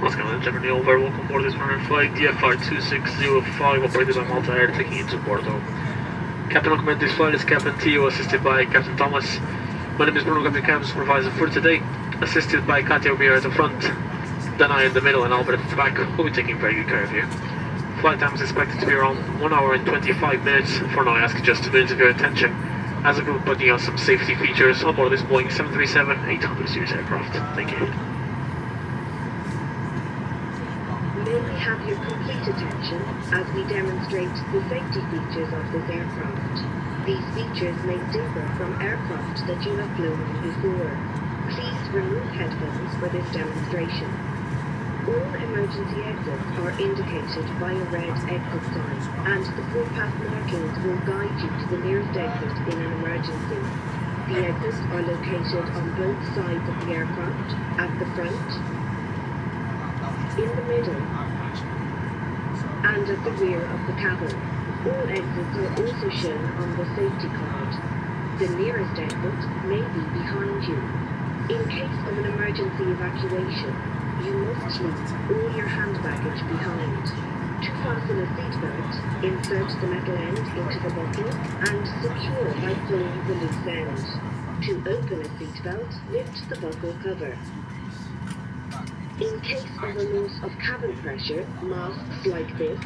Moscow, Germany over. Welcome aboard this runner flight DFR 2605 operated by Malta Air taking you to Porto. Captain on command this flight is Captain Theo, assisted by Captain Thomas. My name is Bruno, Captain Cam, supervisor for today, assisted by Katia Obier at the front, then I in the middle and Albert at the back. We'll be taking very good care of you. Flight time is expected to be around 1 hour and 25 minutes. For now, I ask you just 2 minutes of your attention as a group putting out some safety features on board this Boeing 737-800 series aircraft. Thank you. May we have your complete attention as we demonstrate the safety features of this aircraft. These features may differ from aircraft that you have flown before. Please remove headphones for this demonstration. All emergency exits are indicated by a red exit sign, and the footpath markings will guide you to the nearest exit in an emergency. The exits are located on both sides of the aircraft, at the front, in the middle, and at the rear of the cabin. All exits are also shown on the safety card. The nearest exit may be behind you. In case of an emergency evacuation, you must leave all your hand baggage behind. To fasten a seatbelt, insert the metal end into the buckle and secure by pulling the loose end. To open a seatbelt, lift the buckle cover. In case of a loss of cabin pressure, masks like this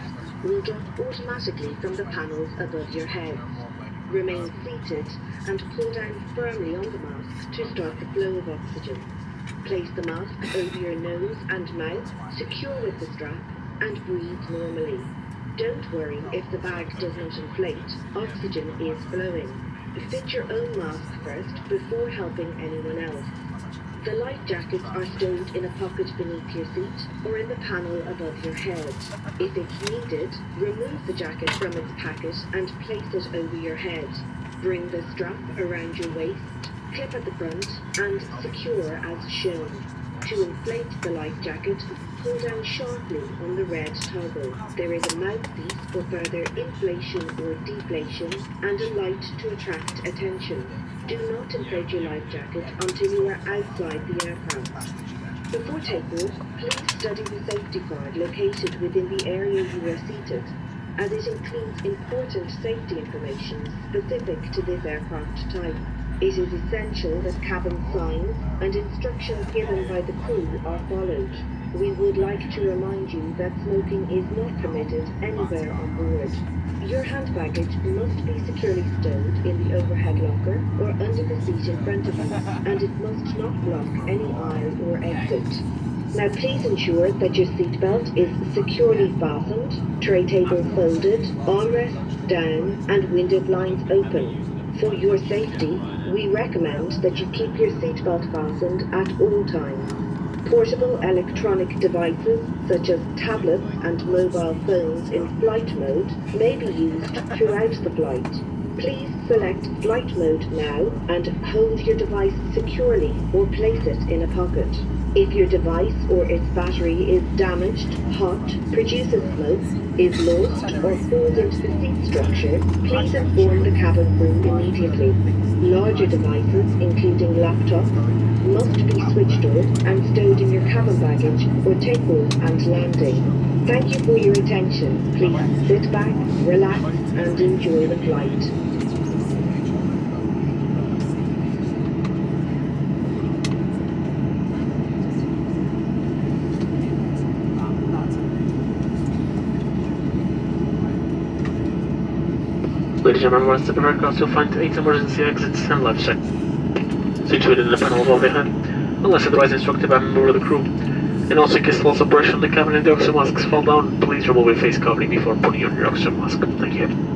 will drop automatically from the panels above your heads. Remain seated and pull down firmly on the mask to start the flow of oxygen. Place the mask over your nose and mouth, secure with the strap, and breathe normally. Don't worry if the bag does not inflate. Oxygen is flowing. Fit your own mask first before helping anyone else. The life jackets are stowed in a pocket beneath your seat or in the panel above your head. If it's needed, remove the jacket from its packet and place it over your head. Bring the strap around your waist, clip at the front, and secure as shown. To inflate the life jacket, pull down sharply on the red toggle. There is a mouthpiece for further inflation or deflation and a light to attract attention. Do not inflate your life jacket until you are outside the aircraft. Before takeoff, please study the safety card located within the area you are seated, as it includes important safety information specific to this aircraft type. It is essential that cabin signs and instructions given by the crew are followed. We would like to remind you that smoking is not permitted anywhere on board. Your hand baggage must be securely stowed in the overhead locker or under the seat in front of you, and it must not block any aisle or exit. Now please ensure that your seatbelt is securely fastened, tray table folded, armrests down, and window blinds open. For your safety, we recommend that you keep your seatbelt fastened at all times. Portable electronic devices such as tablets and mobile phones in flight mode may be used throughout the flight. Please select flight mode now and hold your device securely or place it in a pocket. If your device or its battery is damaged, hot, produces smoke, is lost or falls into the seat structure, please inform the cabin crew immediately. Larger devices, including laptops, must be switched off and stowed in your cabin baggage for takeoff and landing. Thank you for your attention. Please sit back, relax, and enjoy the flight. Ladies and gentlemen, once the aircraft, you'll find 8 emergency exits and left check situated in the panel above your head, unless otherwise instructed by a member of the crew. And also, in case of loss of pressure in the cabin and the oxygen masks fall down, please remove your face covering before putting on your oxygen mask. Thank you.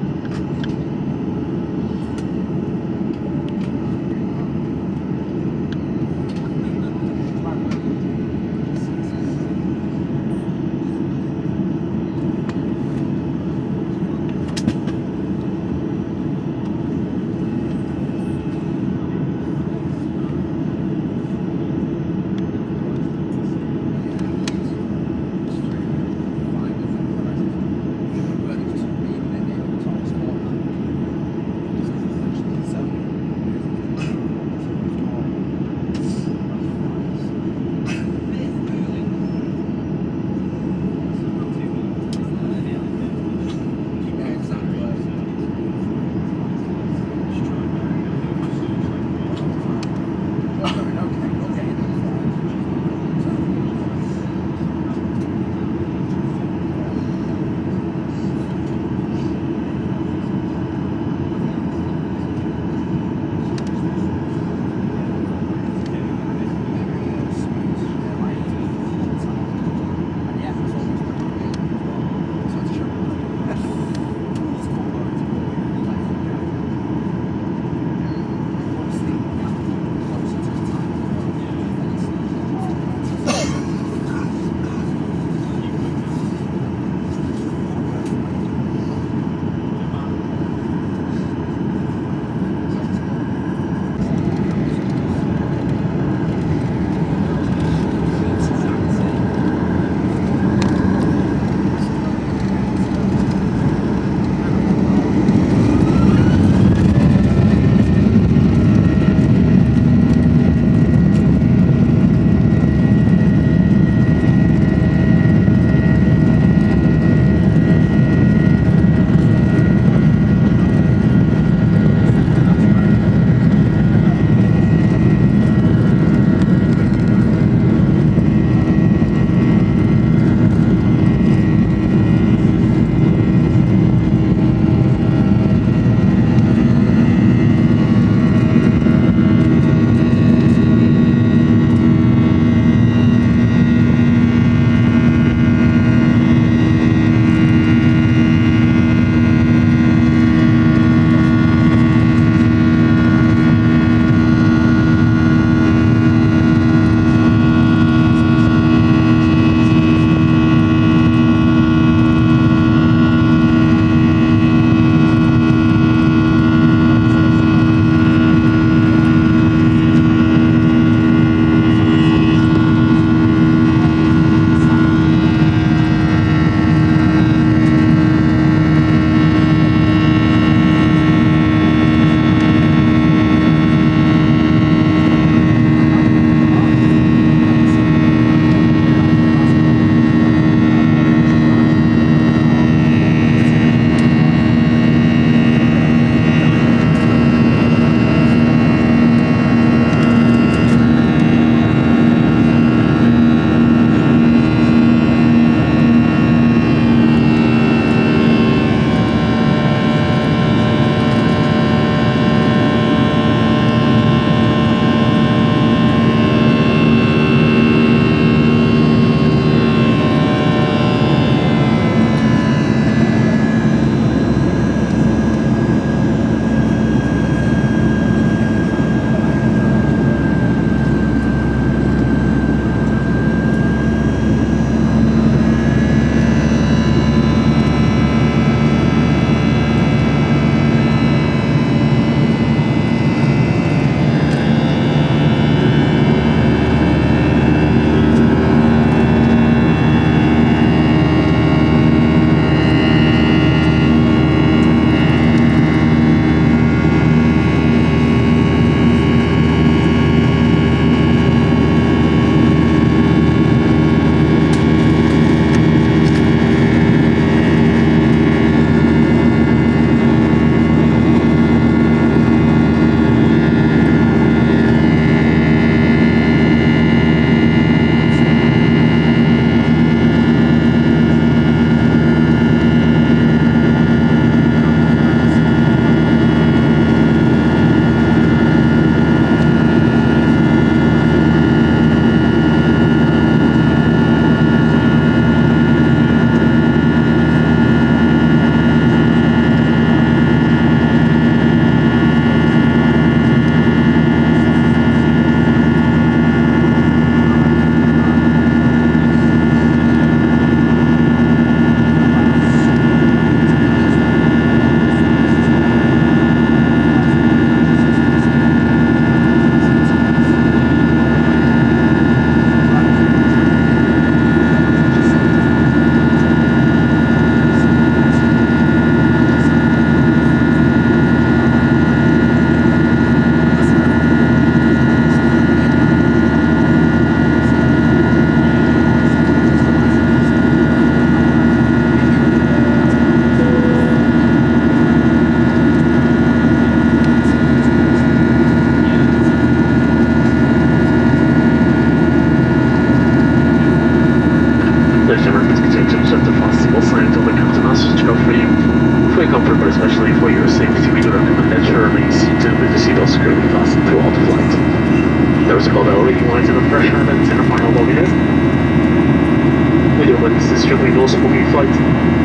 no smoking flight,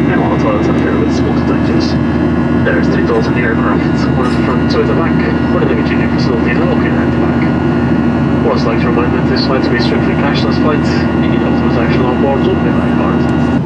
and all the toilets are filled with smoke detectors. There's 3 doors in the aircraft, one at the front, 2 at the back, with a luggage in facility located at the back. I'd also like to remind you that this flight is a strictly cashless flight. Any documents actually on board will be by card.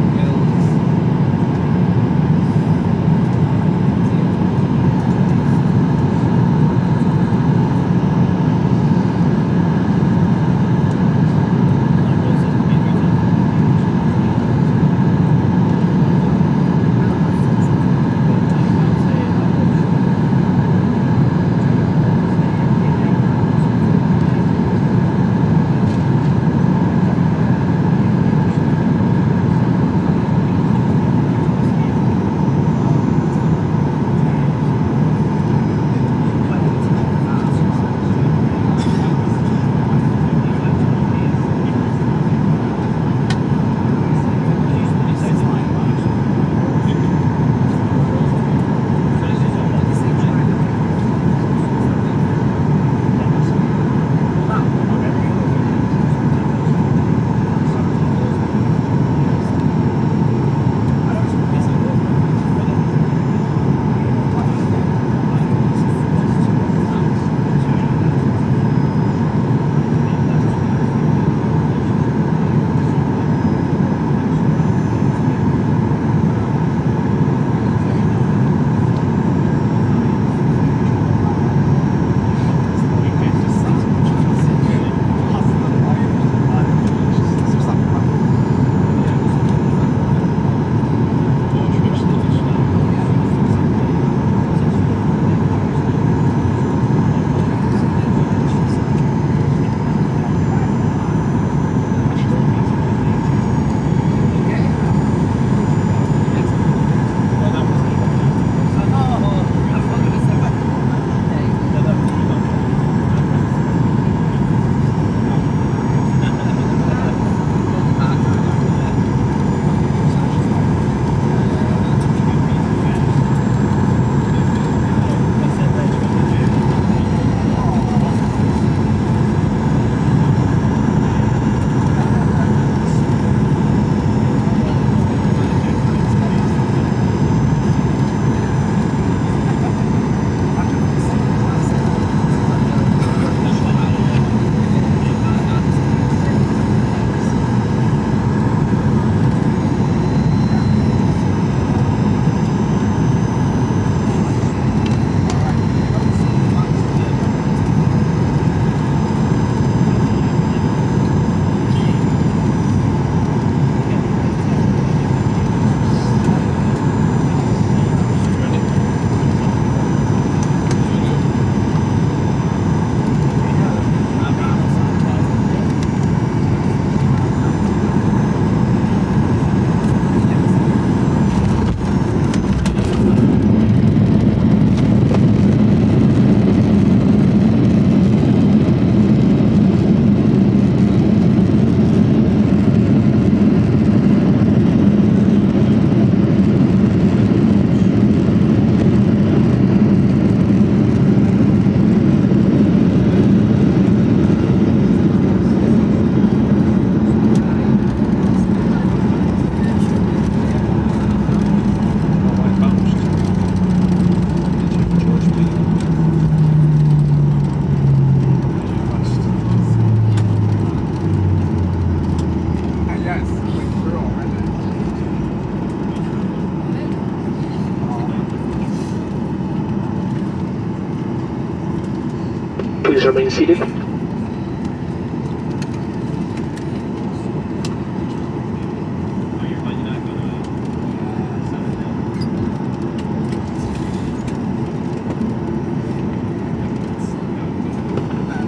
Please remain seated.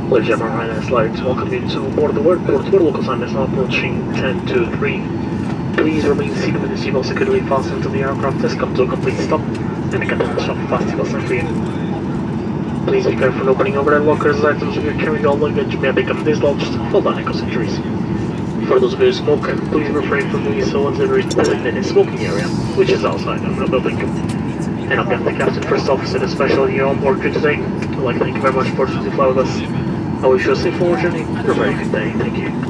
Ladies and gentlemen, I'd like to welcome you to board the airport where local time is now approaching 10:23. Please remain seated with the seatbelt securely fastened to the aircraft has come to a complete stop and the captain will stop fast seatbelt sign for you. Please be careful when opening overhead lockers as items if you're carrying all luggage may become dislodged, fall down and cause injuries. For those of you who smoke, please refrain from doing so until there is designated smoking area, which is outside of the building. And on behalf of the captain, first officer, and special here on board crew today, I'd like to thank you very much for choosing to fly with us. I wish you a safe forward journey and a very good day. Thank you.